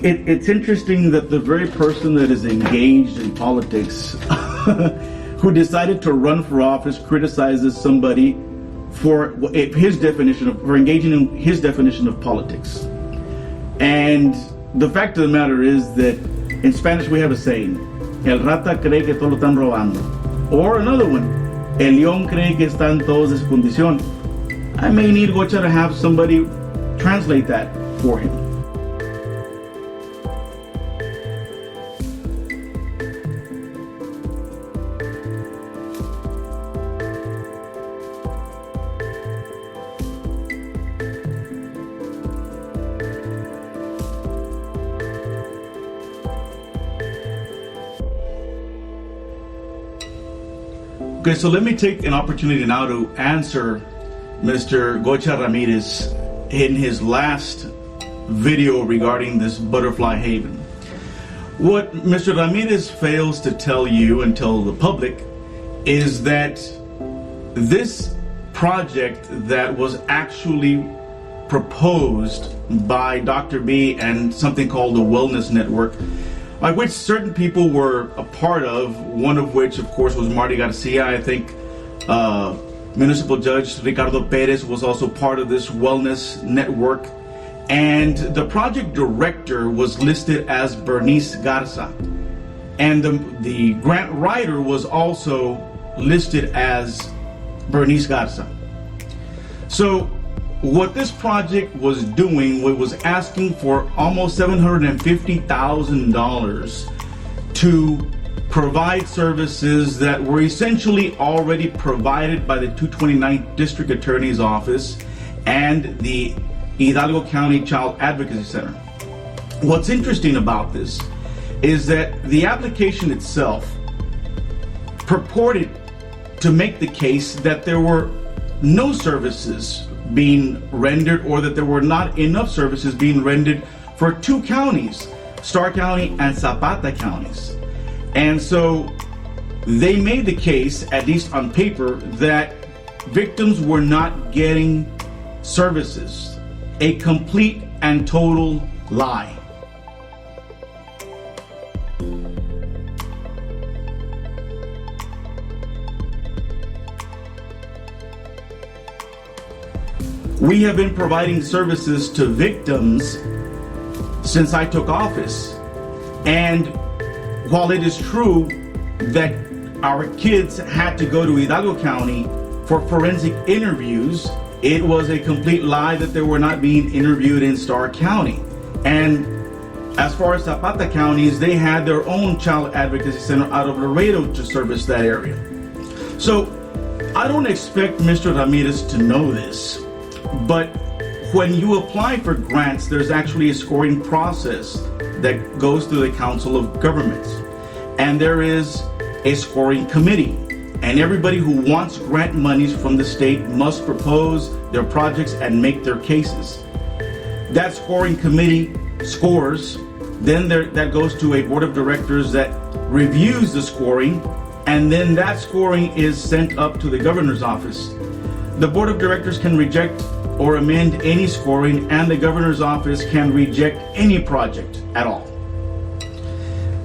It's interesting that the very person that is engaged in politics who decided to run for office criticizes somebody for engaging in his definition of politics. And the fact of the matter is that in Spanish we have a saying, el rata cree que todo lo están robando. Or another one, el león cree que están todos en condición. I may need Gocha to have somebody translate that for him. Okay, so let me take an opportunity now to answer Mr. Gocha Ramirez in his last video regarding this butterfly haven. What Mr. Ramirez fails to tell you and tell the public is that this project that was actually proposed by Dr. B and something called the Wellness Network, by which certain people were a part of, one of which, of course, was Marty Garcia. I think Municipal Judge Ricardo Perez was also part of this wellness network. And the project director was listed as Bernice Garza. And the grant writer was also listed as Bernice Garza. So what this project was doing was asking for almost $750,000 to provide services that were essentially already provided by the 229th District Attorney's Office and the Hidalgo County Child Advocacy Center. What's interesting about this is that the application itself purported to make the case that there were no services being rendered, or that there were not enough services being rendered for two counties, Starr County and Zapata counties. And so they made the case, at least on paper, that victims were not getting services. A complete and total lie. We have been providing services to victims since I took office. And while it is true that our kids had to go to Hidalgo County for forensic interviews, it was a complete lie that they were not being interviewed in Starr County. And as far as Zapata counties, they had their own child advocacy center out of Laredo to service that area. So I don't expect Mr. Ramirez to know this, but when you apply for grants, there's actually a scoring process that goes through the Council of Governments. And there is a scoring committee. And everybody who wants grant monies from the state must propose their projects and make their cases. That scoring committee scores, then that goes to a board of directors that reviews the scoring, and then that scoring is sent up to the governor's office. The board of directors can reject or amend any scoring, and the governor's office can reject any project at all.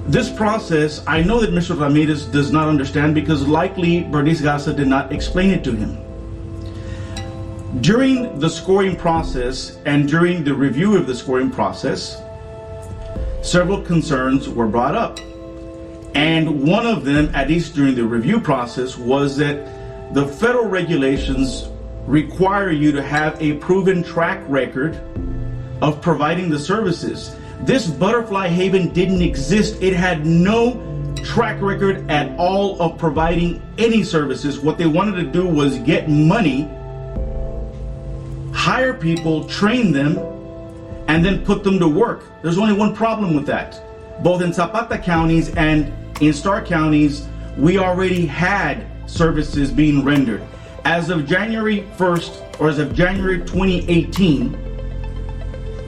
This process, I know that Mr. Ramirez does not understand because likely Bernice Garza did not explain it to him. During the scoring process and during the review of the scoring process, several concerns were brought up. And one of them, at least during the review process, was that the federal regulations require you to have a proven track record of providing the services. This butterfly haven didn't exist. It had no track record at all of providing any services. What they wanted to do was get money, hire people, train them, and then put them to work. There's only one problem with that. Both in Zapata counties and in Starr counties, we already had services being rendered. As of January 1st, or as of January 2018,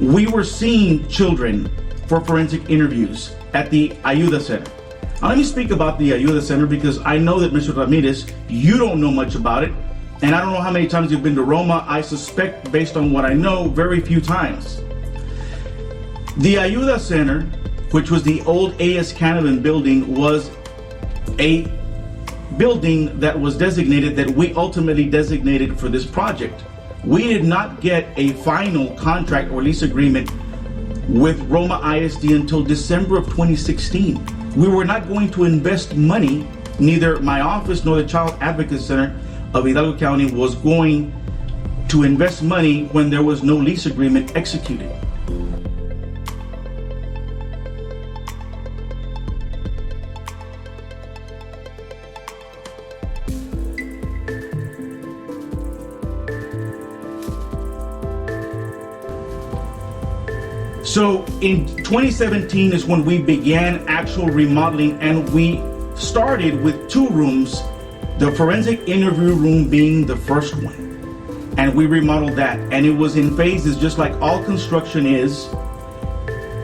we were seeing children for forensic interviews at the Ayuda Center. Now let me speak about the Ayuda Center because I know that Mr. Ramirez, you don't know much about it, and I don't know how many times you've been to Roma. I suspect, based on what I know, very few times. The Ayuda Center, which was the old A.S. Canavan building, was a building that was designated, that we ultimately designated for this project. We did not get a final contract or lease agreement with Roma ISD until December of 2016. We were not going to invest money, neither my office nor the Child Advocacy Center of Hidalgo County was going to invest money when there was no lease agreement executed. So in 2017 is when we began actual remodeling, and we started with 2 rooms, the forensic interview room being the first one. And we remodeled that, and it was in phases, just like all construction is.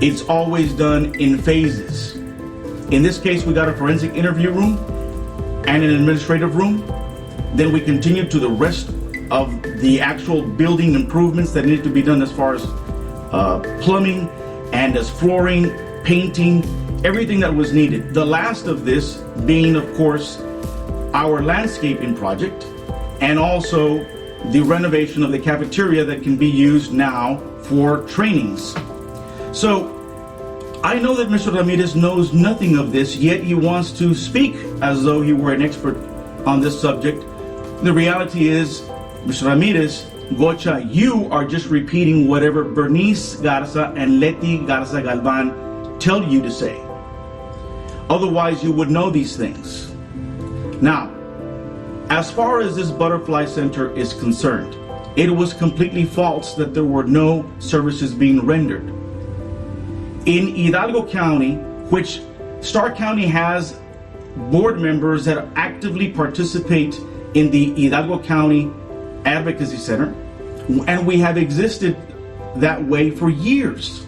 It's always done in phases. In this case, we got a forensic interview room and an administrative room. Then we continued to the rest of the actual building improvements that needed to be done as far as plumbing and as flooring, painting, everything that was needed. The last of this being, of course, our landscaping project, and also the renovation of the cafeteria that can be used now for trainings. So I know that Mr. Ramirez knows nothing of this, yet he wants to speak as though he were an expert on this subject. The reality is, Mr. Ramirez, Gocha, you are just repeating whatever Bernice Garza and Leti Garza Galvan tell you to say. Otherwise, you would know these things. Now, as far as this Butterfly Center is concerned, it was completely false that there were no services being rendered. In Hidalgo County, which Starr County has board members that actively participate in the Hidalgo County Advocacy Center, and we have existed that way for years.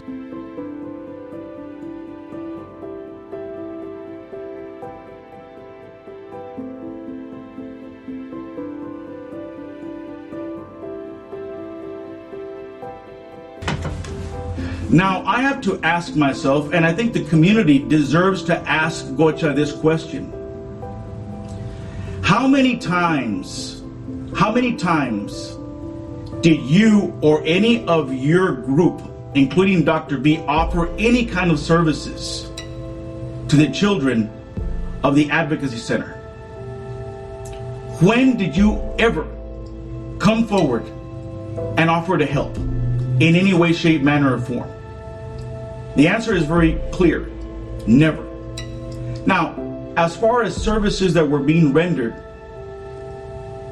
Now, I have to ask myself, and I think the community deserves to ask Gocha this question. How many times did you or any of your group, including Dr. B, offer any kind of services to the children of the Advocacy Center? When did you ever come forward and offer to help in any way, shape, manner, or form? The answer is very clear: never. Now, as far as services that were being rendered,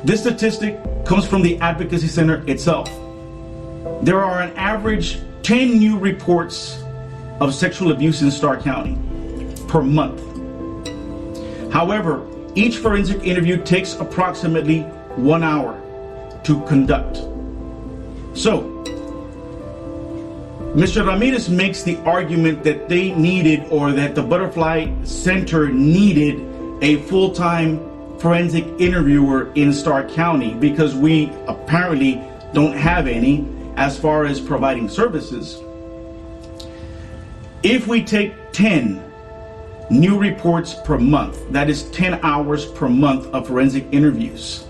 this statistic comes from the Advocacy Center itself. There are an average 10 new reports of sexual abuse in Starr County per month. However, each forensic interview takes approximately 1 hour to conduct. So, Mr. Ramirez makes the argument that they needed, or that the Butterfly Center needed, a full-time forensic interviewer in Starr County because we apparently don't have any as far as providing services. If we take 10 new reports per month, that is 10 hours per month of forensic interviews.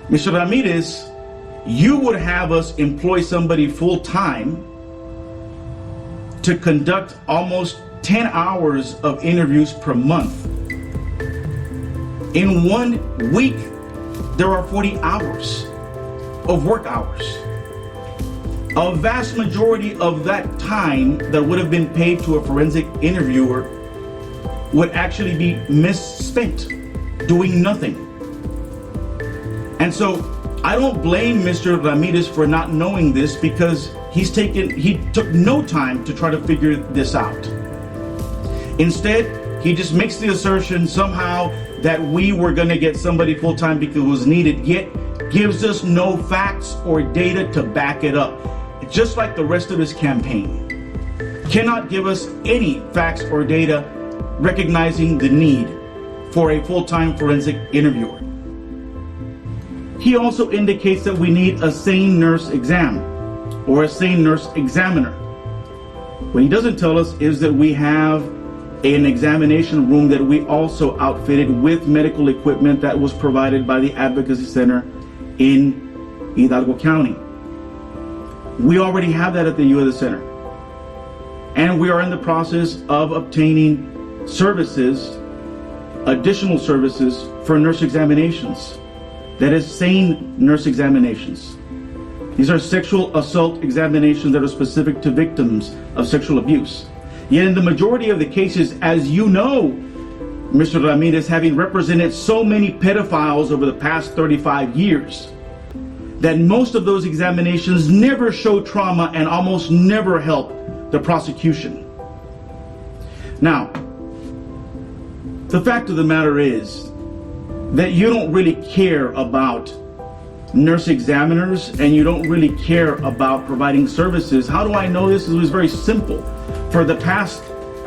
Mr. Ramirez, you would have us employ somebody full-time to conduct almost 10 hours of interviews per month. In 1 week, there are 40 hours of work hours. A vast majority of that time that would have been paid to a forensic interviewer would actually be misspent doing nothing. And so I don't blame Mr. Ramirez for not knowing this, because he took no time to try to figure this out. Instead, he just makes the assertion somehow that we were going to get somebody full-time because it was needed, yet gives us no facts or data to back it up. Just like the rest of his campaign. Cannot give us any facts or data recognizing the need for a full-time forensic interviewer. He also indicates that we need a SANE nurse exam. or a sane nurse examiner. What he doesn't tell us is that we have an examination room that we also outfitted with medical equipment that was provided by the Advocacy Center in Hidalgo County. We already have that at the U of the Center. And we are in the process of obtaining services, additional services for nurse examinations. That is sane nurse examinations. These are sexual assault examinations that are specific to victims of sexual abuse. Yet in the majority of the cases, as you know, Mr. Ramirez, having represented so many pedophiles over the past 35 years, that most of those examinations never show trauma and almost never help the prosecution. Now, the fact of the matter is that you don't really care about nurse examiners and you don't really care about providing services. How do I know this? It was very simple. For the past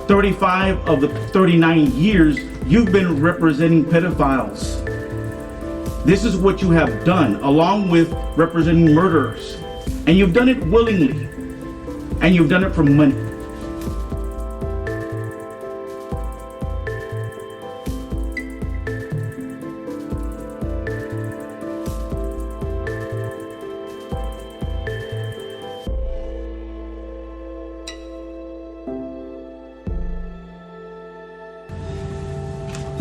35 of the 39 years, you've been representing pedophiles. This is what you have done, along with representing murderers. And you've done it willingly. And you've done it for money.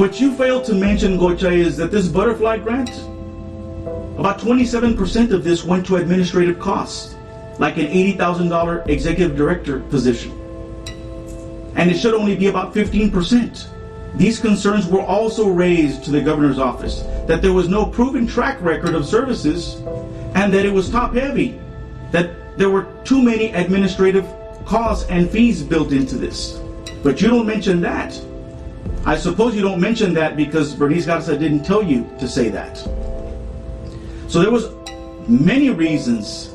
What you failed to mention, Gocha, is that this butterfly grant, about 27% of this went to administrative costs, like an $80,000 executive director position. And it should only be about 15%. These concerns were also raised to the governor's office, that there was no proven track record of services and that it was top heavy, that there were too many administrative costs and fees built into this. But you don't mention that. I suppose you don't mention that because Bernice Garza didn't tell you to say that. So there was many reasons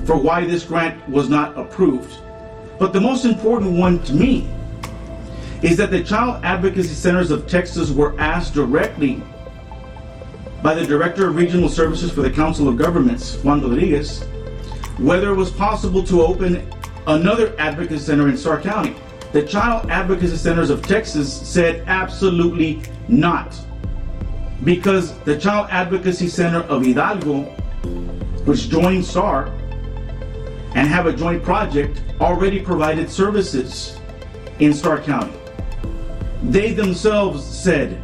for why this grant was not approved. But the most important one to me is that the Child Advocacy Centers of Texas were asked directly by the Director of Regional Services for the Council of Governments, Juan Rodriguez, whether it was possible to open another advocacy center in Starr County. The Child Advocacy Centers of Texas said absolutely not, because the Child Advocacy Center of Hidalgo, which joined Starr and have a joint project, already provided services in Starr County. They themselves said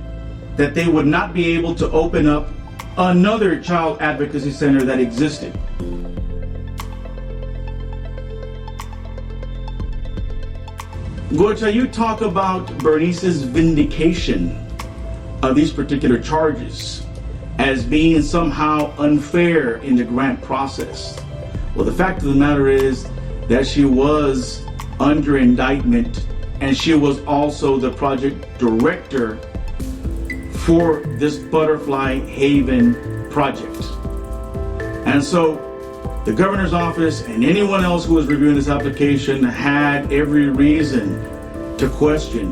that they would not be able to open up another Child Advocacy Center that existed. Gocha, you talk about Bernice's vindication of these particular charges as being somehow unfair in the grant process. Well, the fact of the matter is that she was under indictment and she was also the project director for this Butterfly Haven project. And so the governor's office and anyone else who was reviewing this application had every reason to question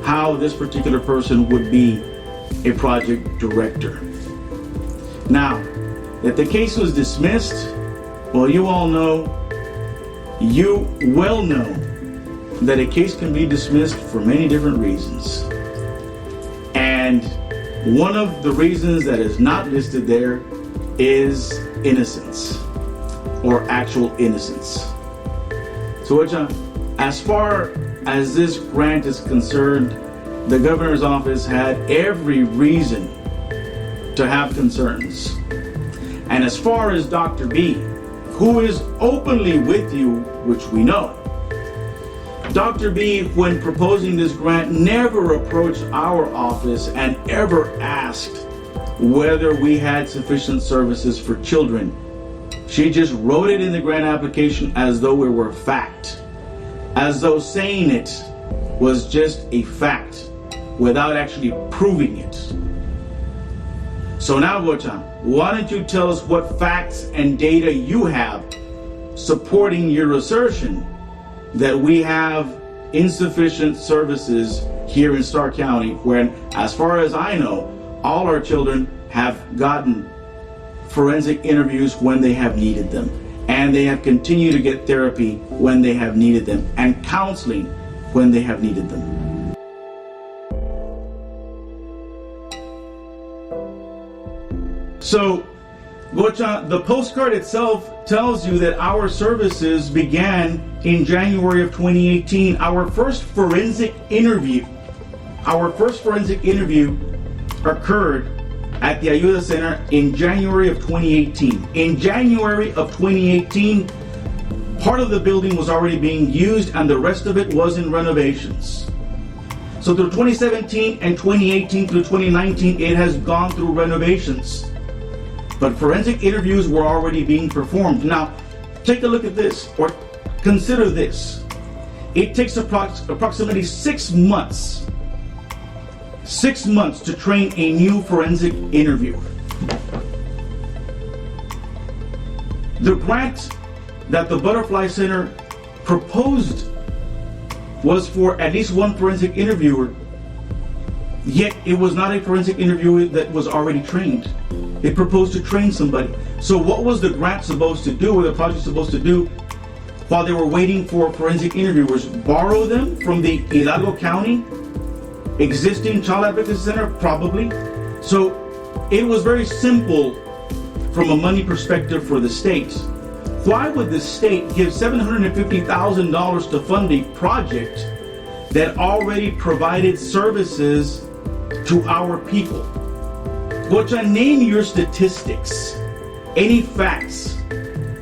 how this particular person would be a project director. Now, that the case was dismissed, well, you all know, you well know that a case can be dismissed for many different reasons. And one of the reasons that is not listed there is innocence, or actual innocence. So as far as this grant is concerned, the governor's office had every reason to have concerns. And as far as Dr. B, who is openly with you, which we know, Dr. B, when proposing this grant, never approached our office and ever asked whether we had sufficient services for children. She just wrote it in the grant application as though it were a fact, as though saying it was just a fact without actually proving it. So now, Gocha, why don't you tell us what facts and data you have supporting your assertion that we have insufficient services here in Starr County, when, as far as I know, all our children have gotten forensic interviews when they have needed them. and they have continued to get therapy when they have needed them and counseling when they have needed them. So, Gocha, the postcard itself tells you that our services began in January of 2018. Our first forensic interview occurred at the Ayuda Center in January of 2018. In January of 2018, part of the building was already being used and the rest of it was in renovations. So through 2017 and 2018 through 2019, it has gone through renovations. But forensic interviews were already being performed. Now, take a look at this, or consider this. It takes approximately 6 months. 6 months to train a new forensic interviewer. The grant that the Butterfly Center proposed was for at least one forensic interviewer, yet it was not a forensic interviewer that was already trained. It proposed to train somebody. So what was the grant supposed to do, or the project supposed to do, while they were waiting for forensic interviewers? Borrow them from the Hidalgo County existing child advocacy center? Probably. So it was very simple from a money perspective for the state. Why would the state give $750,000 to fund a project that already provided services to our people? Gocha, name your statistics, any facts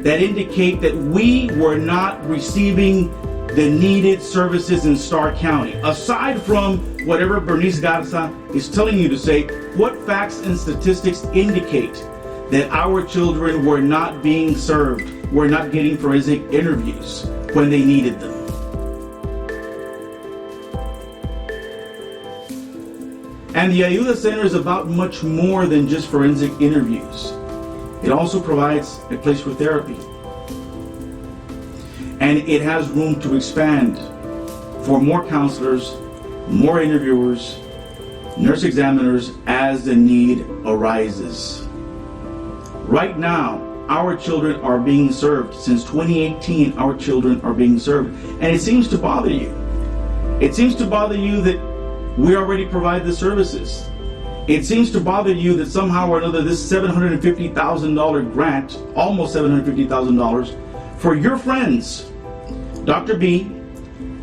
that indicate that we were not receiving the needed services in Starr County. Aside from whatever Bernice Garza is telling you to say, what facts and statistics indicate that our children were not being served, were not getting forensic interviews when they needed them? And the Ayuda Center is about much more than just forensic interviews. It also provides a place for therapy. And it has room to expand for more counselors, more interviewers, nurse examiners as the need arises. Right now, our children are being served. Since 2018, our children are being served. And it seems to bother you. It seems to bother you that we already provide the services. It seems to bother you that somehow or another this $750,000 grant, almost $750,000, for your friends, Dr. B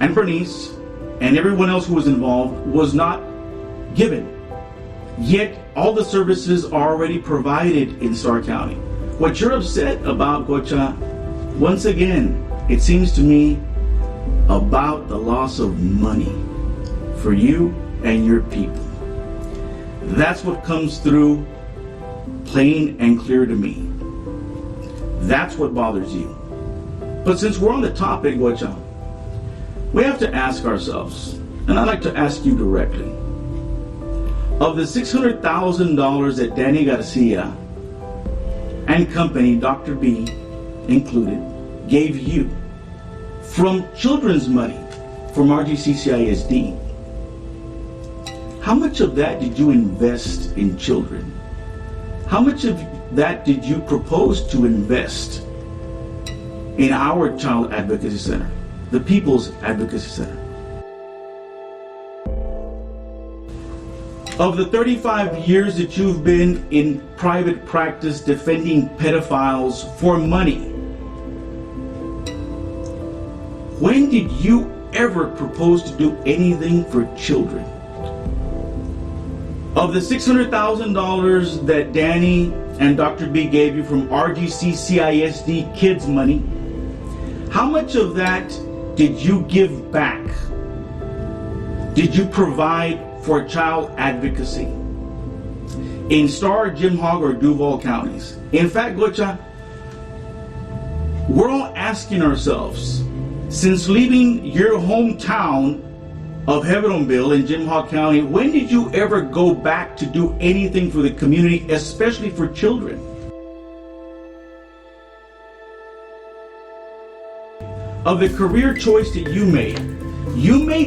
and Bernice and everyone else who was involved, was not given. Yet all the services are already provided in Starr County. What you're upset about, Gocha, once again, it seems to me about the loss of money for you and your people. That's what comes through plain and clear to me. That's what bothers you. But since we're on the topic, Gocha, we have to ask ourselves, and I'd like to ask you directly, of the $600,000 that Danny Garcia and company, Dr. B included, gave you from children's money from RGCCISD, how much of that did you invest in children? How much of that did you propose to invest in our Child Advocacy Center, the People's Advocacy Center? Of the 35 years that you've been in private practice defending pedophiles for money, when did you ever propose to do anything for children? Of the $600,000 that Danny and Dr. B gave you from RGCCISD kids money, how much of that did you give back? Did you provide for child advocacy in Starr, Jim Hogg, or Duval counties? In fact, Gocha, we're all asking ourselves, since leaving your hometown of Heveronville in Jim Hogg County, when did you ever go back to do anything for the community, especially for children? Of the career choice that you made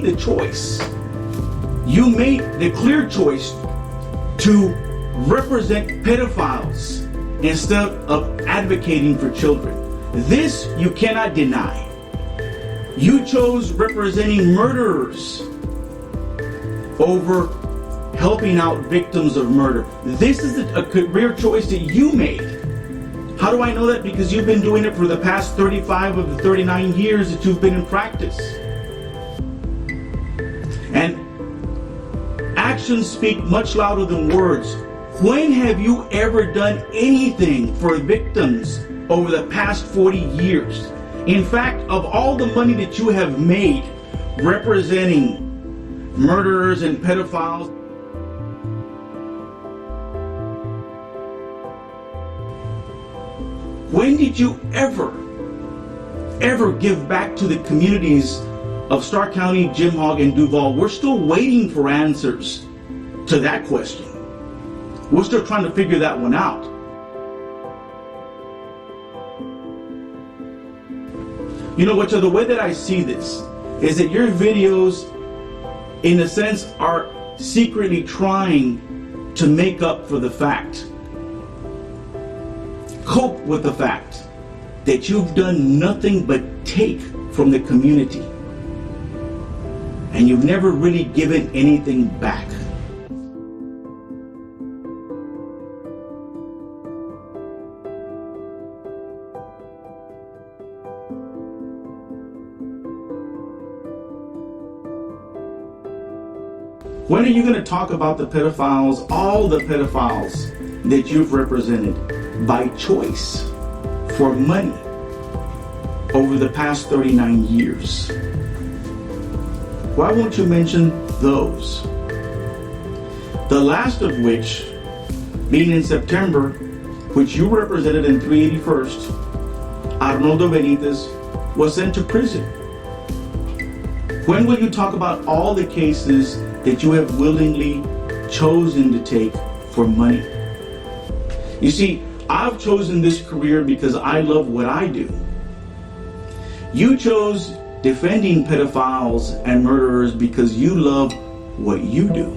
the choice. You made the clear choice to represent pedophiles instead of advocating for children. This you cannot deny. You chose representing murderers over helping out victims of murder. This is a career choice that you made. How do I know that? Because you've been doing it for the past 35 of the 39 years that you've been in practice. And actions speak much louder than words. When have you ever done anything for victims over the past 40 years? In fact, of all the money that you have made representing murderers and pedophiles, when did you ever give back to the communities of Starr County, Jim Hog, and Duval? We're still waiting for answers to that question. We're still trying to figure that one out. You know what, the way that I see this is that your videos, in a sense, are secretly trying to make up for the fact, cope with the fact that you've done nothing but take from the community and you've never really given anything back. When are you going to talk about the pedophiles, all the pedophiles that you've represented by choice for money over the past 39 years? Why won't you mention those? The last of which, being in September, which you represented in 381st, Arnoldo Benitez was sent to prison. When will you talk about all the cases that you have willingly chosen to take for money? You see, I've chosen this career because I love what I do. You chose defending pedophiles and murderers because you love what you do.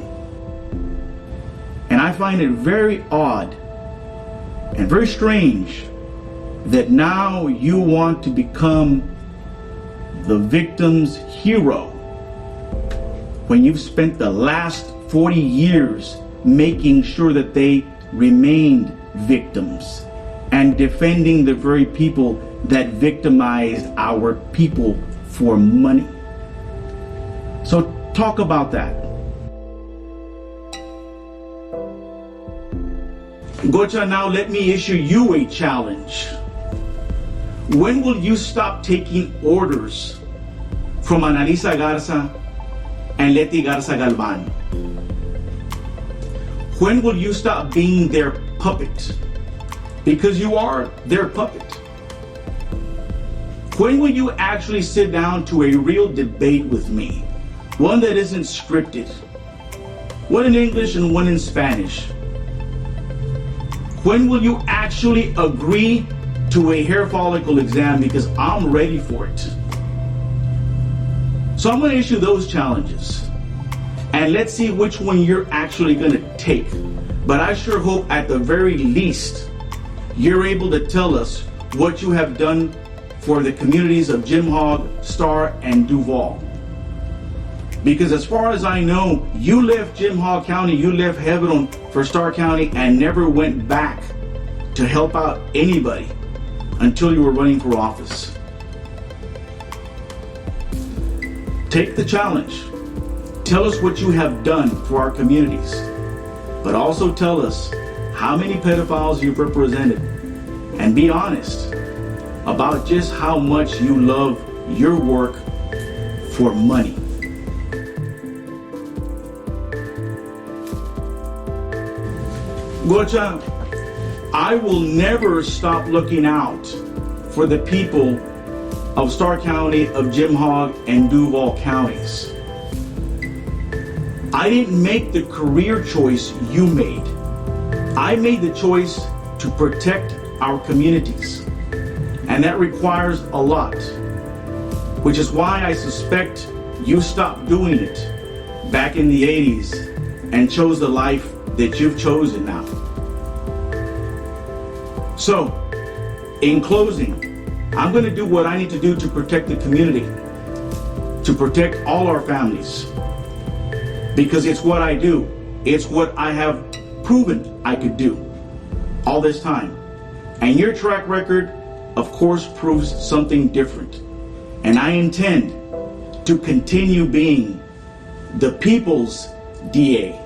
And I find it very odd and very strange that now you want to become the victim's hero when you've spent the last 40 years making sure that they remained victims and defending the very people that victimized our people for money. So talk about that. Gocha, now let me issue you a challenge. When will you stop taking orders from Analisa Garza and Leti Garza Galvan? When will you stop being their puppet? Because you are their puppet. When will you actually sit down to a real debate with me? One that isn't scripted. One in English and one in Spanish. When will you actually agree to a hair follicle exam? Because I'm ready for it. So I'm going to issue those challenges. And let's see which one you're actually going to take. But I sure hope at the very least you're able to tell us what you have done for the communities of Jim Hog, Starr, and Duval. Because as far as I know, you left Jim Hog County, you left heaven for Starr County and never went back to help out anybody until you were running for office. Take the challenge. Tell us what you have done for our communities, but also tell us how many pedophiles you've represented, and be honest about just how much you love your work for money. Gocha, I will never stop looking out for the people of Starr County, of Jim Hog, and Duval counties. I didn't make the career choice you made. I made the choice to protect our communities. And that requires a lot, which is why I suspect you stopped doing it back in the 80s and chose the life that you've chosen now. So, in closing, I'm going to do what I need to do to protect the community, to protect all our families, because it's what I do. It's what I have proven I could do all this time. And your track record, of course, proves something different. And I intend to continue being the people's DA.